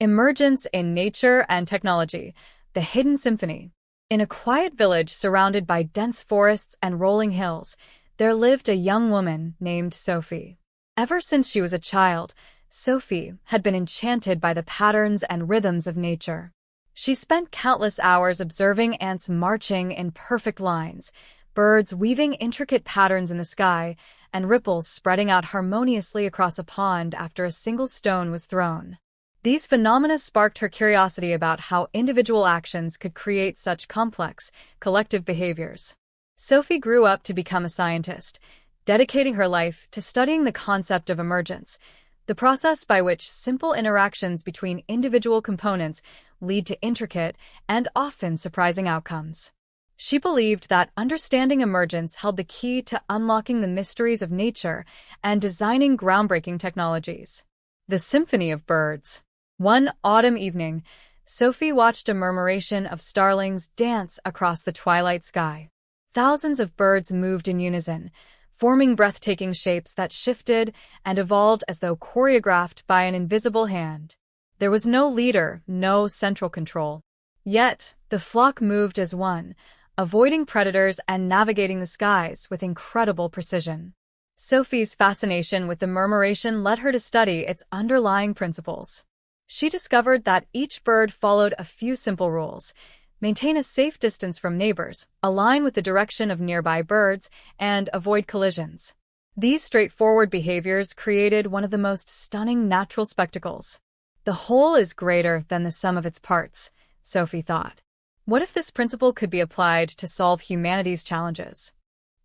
Emergence in Nature and Technology, the Hidden Symphony. In a quiet village surrounded by dense forests and rolling hills, there lived a young woman named Sophie. Ever since she was a child, Sophie had been enchanted by the patterns and rhythms of nature. She spent countless hours observing ants marching in perfect lines, birds weaving intricate patterns in the sky, and ripples spreading out harmoniously across a pond after a single stone was thrown. These phenomena sparked her curiosity about how individual actions could create such complex, collective behaviors. Sophie grew up to become a scientist, dedicating her life to studying the concept of emergence, the process by which simple interactions between individual components lead to intricate and often surprising outcomes. She believed that understanding emergence held the key to unlocking the mysteries of nature and designing groundbreaking technologies. The Symphony of Birds. One autumn evening, Sophie watched a murmuration of starlings dance across the twilight sky. Thousands of birds moved in unison, forming breathtaking shapes that shifted and evolved as though choreographed by an invisible hand. There was no leader, no central control. Yet, the flock moved as one, avoiding predators and navigating the skies with incredible precision. Sophie's fascination with the murmuration led her to study its underlying principles. She discovered that each bird followed a few simple rules: maintain a safe distance from neighbors, align with the direction of nearby birds, and avoid collisions. These straightforward behaviors created one of the most stunning natural spectacles. The whole is greater than the sum of its parts, Sophie thought. What if this principle could be applied to solve humanity's challenges?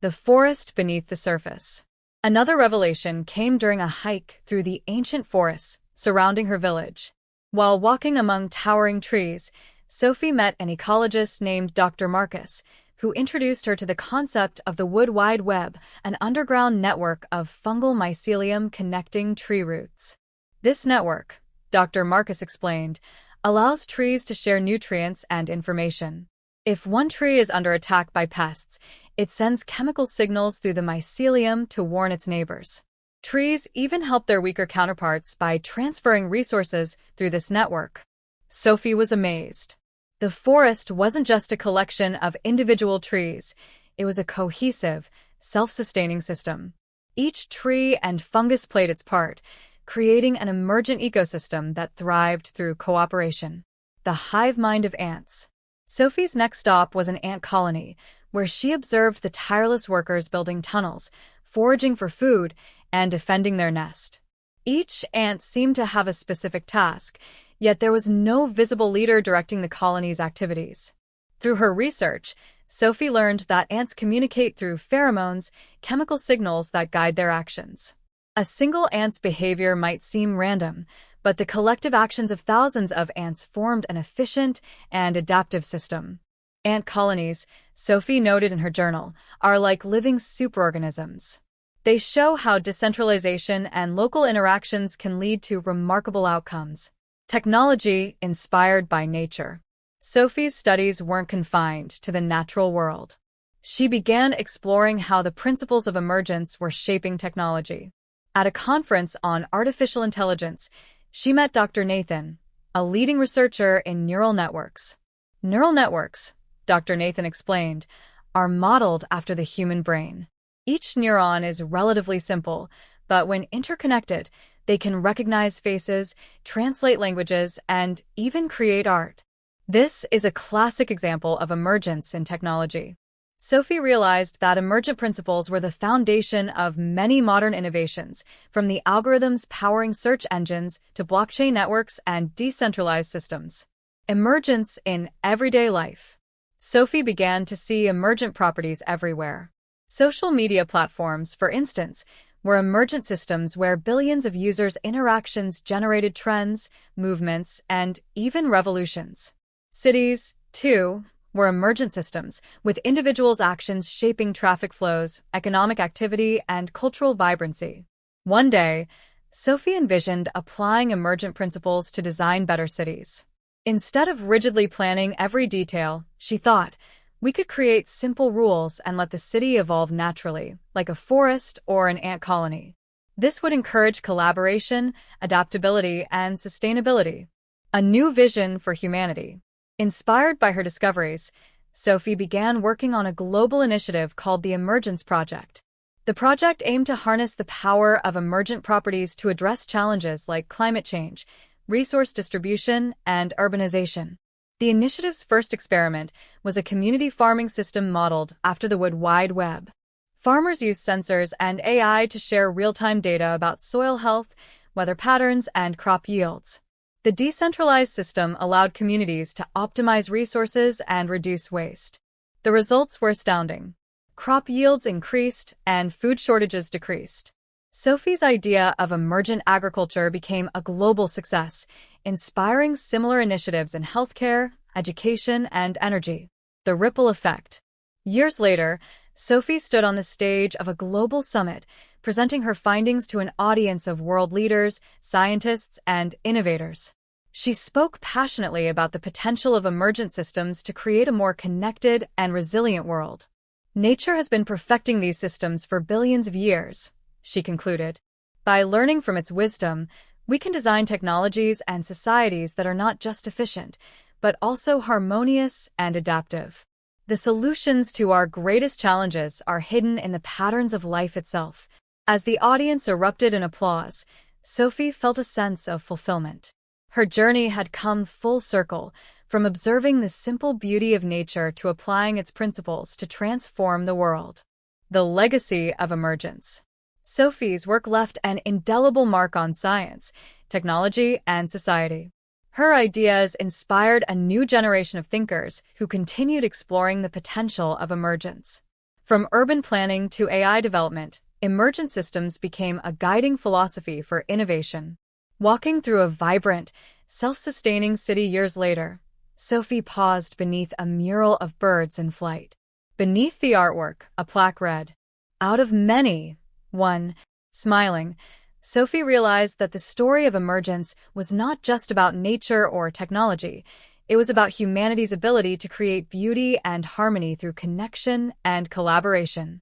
The forest beneath the surface. Another revelation came during a hike through the ancient forests surrounding her village. While walking among towering trees, Sophie met an ecologist named Dr. Marcus, who introduced her to the concept of the Wood Wide Web, an underground network of fungal mycelium connecting tree roots. This network, Dr. Marcus explained, allows trees to share nutrients and information. If one tree is under attack by pests, it sends chemical signals through the mycelium to warn its neighbors. Trees even help their weaker counterparts by transferring resources through this network. Sophie was amazed. The forest wasn't just a collection of individual trees, it was a cohesive, self-sustaining system. Each tree and fungus played its part, creating an emergent ecosystem that thrived through cooperation. The hive mind of ants. Sophie's next stop was an ant colony, where she observed the tireless workers building tunnels, foraging for food, and defending their nest. Each ant seemed to have a specific task, yet there was no visible leader directing the colony's activities. Through her research, Sophie learned that ants communicate through pheromones, chemical signals that guide their actions. A single ant's behavior might seem random, but the collective actions of thousands of ants formed an efficient and adaptive system. Ant colonies, Sophie noted in her journal, are like living superorganisms. They show how decentralization and local interactions can lead to remarkable outcomes. Technology inspired by nature. Sophie's studies weren't confined to the natural world. She began exploring how the principles of emergence were shaping technology. At a conference on artificial intelligence, she met Dr. Nathan, a leading researcher in neural networks. Neural networks, Dr. Nathan explained, are modeled after the human brain. Each neuron is relatively simple, but when interconnected, they can recognize faces, translate languages, and even create art. This is a classic example of emergence in technology. Sophie realized that emergent principles were the foundation of many modern innovations, from the algorithms powering search engines to blockchain networks and decentralized systems. Emergence in everyday life. Sophie began to see emergent properties everywhere. Social media platforms, for instance, were emergent systems where billions of users' interactions generated trends, movements, and even revolutions. Cities, too, were emergent systems, with individuals' actions shaping traffic flows, economic activity, and cultural vibrancy. One day, Sophie envisioned applying emergent principles to design better cities. Instead of rigidly planning every detail, she thought, we could create simple rules and let the city evolve naturally, like a forest or an ant colony. This would encourage collaboration, adaptability, and sustainability. a new vision for humanity. Inspired by her discoveries, Sophie began working on a global initiative called the Emergence Project. The project aimed to harness the power of emergent properties to address challenges like climate change, resource distribution, and urbanization. The initiative's first experiment was a community farming system modeled after the World Wide Web. Farmers used sensors and AI to share real-time data about soil health, weather patterns, and crop yields. The decentralized system allowed communities to optimize resources and reduce waste. The results were astounding. Crop yields increased and food shortages decreased. Sophie's idea of emergent agriculture became a global success, inspiring similar initiatives in healthcare, education, and energy. The ripple effect. Years later, Sophie stood on the stage of a global summit, presenting her findings to an audience of world leaders, scientists, and innovators. She spoke passionately about the potential of emergent systems to create a more connected and resilient world. Nature has been perfecting these systems for billions of years, she concluded. By learning from its wisdom, we can design technologies and societies that are not just efficient, but also harmonious and adaptive. The solutions to our greatest challenges are hidden in the patterns of life itself. As the audience erupted in applause, Sophie felt a sense of fulfillment. Her journey had come full circle, from observing the simple beauty of nature to applying its principles to transform the world. The legacy of emergence. Sophie's work left an indelible mark on science, technology, and society. Her ideas inspired a new generation of thinkers who continued exploring the potential of emergence. From urban planning to AI development, emergent systems became a guiding philosophy for innovation. Walking through a vibrant, self-sustaining city years later, Sophie paused beneath a mural of birds in flight. Beneath the artwork, a plaque read, "Out of many, one." Smiling, Sophie realized that the story of emergence was not just about nature or technology. It was about humanity's ability to create beauty and harmony through connection and collaboration.